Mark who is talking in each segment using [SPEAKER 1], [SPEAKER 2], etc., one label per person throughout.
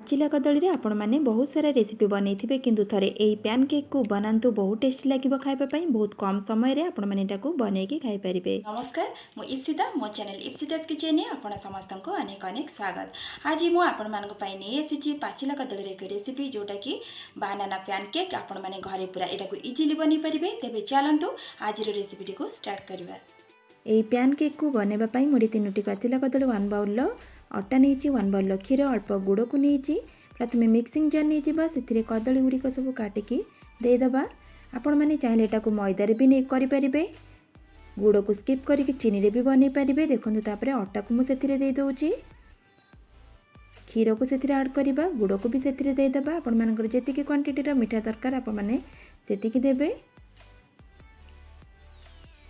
[SPEAKER 1] पाचिला कदली आपण मैंने बहुत सारा रेसिपी बनई किंतु थरे यही पैनकेक को बनातु बहुत टेस्टी लगे खायापी बहुत कम समय आपण मैंने बनईकी खाई पारे।
[SPEAKER 2] नमस्कार मु इप्सिता मो चैनल इप्सिता किचन में आपण समस्त को अनेक अनेक स्वागत। आज मु आपण मानक पई नै आसी पाचिला कदली एक रेसिपी जोटा कि बनाना पैनकेक आपण माने घरे पूरा एटा को इजीली बनी परिबे। तेबे चलंतु आज रो रेसिपी को स्टार्ट करबा।
[SPEAKER 1] यही पैनकेक को बनैबा पई मोडी 3टी पाचिला कदली 1 बाउल अटा नहीं 1 बाउल क्षीर अल्प गुड़ को नहीं प्रथम मिक्सिंग जार नहीं से कदली गुड़िक सब काटिकी देदेबा। आपण मैंने चाहिए यहाँ को मैदारे भी नहीं करें गुड़ को स्किप करके चीनी रे भी बनई पारे। देखो तापर अटा को मुझे दे दूँगी क्षीर को से ऐड करवा गुड़ को भी से देदेबा। आपण मानकर जी क्वांटिटी मीठा दरकार आपण मैंने सेतिकी देबे।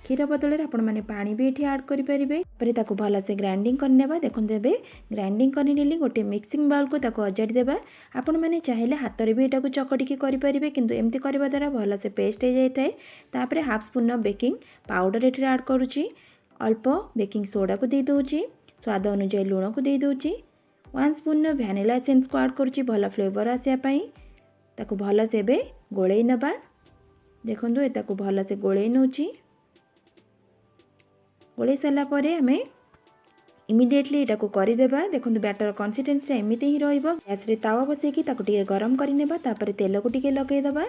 [SPEAKER 1] क्षीर बदल में आपण मैंने पानी भी ये आड करें ताको भल से ग्राइंडिंग करनेबा। देखो एबे ग्राइंडिंग करनेली गोटे मिक्सिंग बाउल को ताको अजाड़ी देबा। आपण मैंने चाहिए हाथ में भी यहाँ को चकटिकी करें किंतु एमती करबा द्वारा भल से पेस्ट हो जाए। तापर हाफ स्पून बेकिंग पाउडर ये आड करुच्ची अल्प बेकिंग सोडा को दे दूँगी स्वाद अनुसार लुण को दे दूँगी 1 स्पून वैनिला एसेंस को आड करुच्ची भल फ्लेवर आसापी ताको भल से एबे गोलई नबा। देखो ताको भल से गोलई नौची गोलई सारा पर आम इमिडिएटली यहाँ को करदेबा। देखो बैटर कंसिस्टेंसी एमती ही रैस तावा बसैकी टे गरम करनेबा। तापर तेल को टे लगेदेबा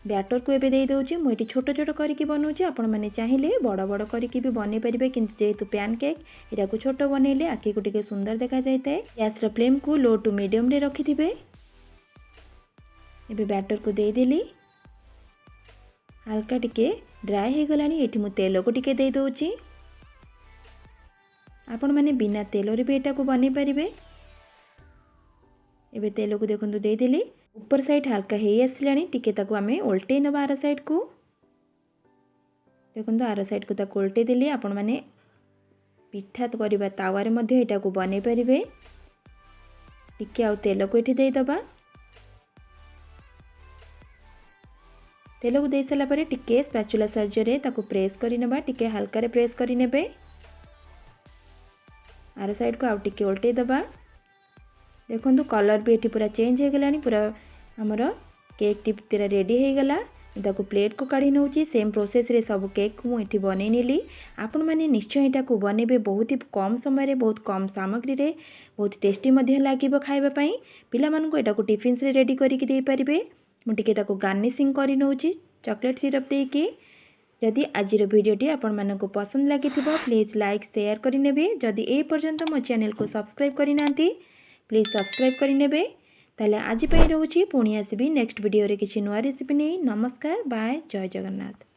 [SPEAKER 1] बैटर को एबे दे दूँगी मुझे छोट छोट करके बनाऊँगी। आपण मैंने चाहिए बड़ बड़ करके भी बनई पारे किंतु जेहेतु पैनकेक यहाँ को छोट बनइले आखि को टे सुंदर देखा जाए। गैस फ्लेम को लो टू मीडियम रे रखिथिबे। एबे बैटर को देदेली हल्का टिके ड्राई हो गलानी। ये मु तेल को टे दे दूँगी आपण मैंने बिना तेल रे भी यहाँ को बनई पारे। एबे तेल को देखो देदेली ऊपर साइड हल्का हो आसलानी टिके ताको आमे उल्टे नबा आर साइड को। देखो आर साइड को ताको उल्टे देली आपण मैंने पिठा करवा तावा रे मध्य यहाँ को बनई पारे। टिके आउ तेल को ये देदेबा। तेल को दे सारा पर टिके स्पैचुला साहाय्य ताको प्रेस करि नेबा। टिके हल्का रे प्रेस करि नेबे आर साइड को आउ टिके उल्टे दबा। देखो कलर भी ये पूरा चेंज हो गलानी पूरा हमर केक टी तेरा रेडी हो गला। ताको प्लेट को काढ़ी नौची सेम प्रोसेस रे सब केक को मुझे बनई नेली। आपण मैंने निश्चय यहाँ को बनइबे बहुत ही कम समय बहुत कम सामग्री रे बहुत टेस्टी लगे खाइबापी। पिला मानक यहाँ को टिफिन्स रे रेडी करके दे पारिबे। मुझे ताको गार्निशिंग कर नौची चॉकलेट सिरप देके। जदि आज भिडियोटी आपण मानक पसंद लगी प्लीज़ लाइक शेयर करें। जदि ए पर्यंत मो चैनल को सब्सक्राइब करना प्लीज़ सब्सक्राइब करें। ताले आज रोची पुणी आसबि नेक्स्ट वीडियो रे किछि नुआ रेसिपी नहीं। नमस्कार बाय जय जगन्नाथ।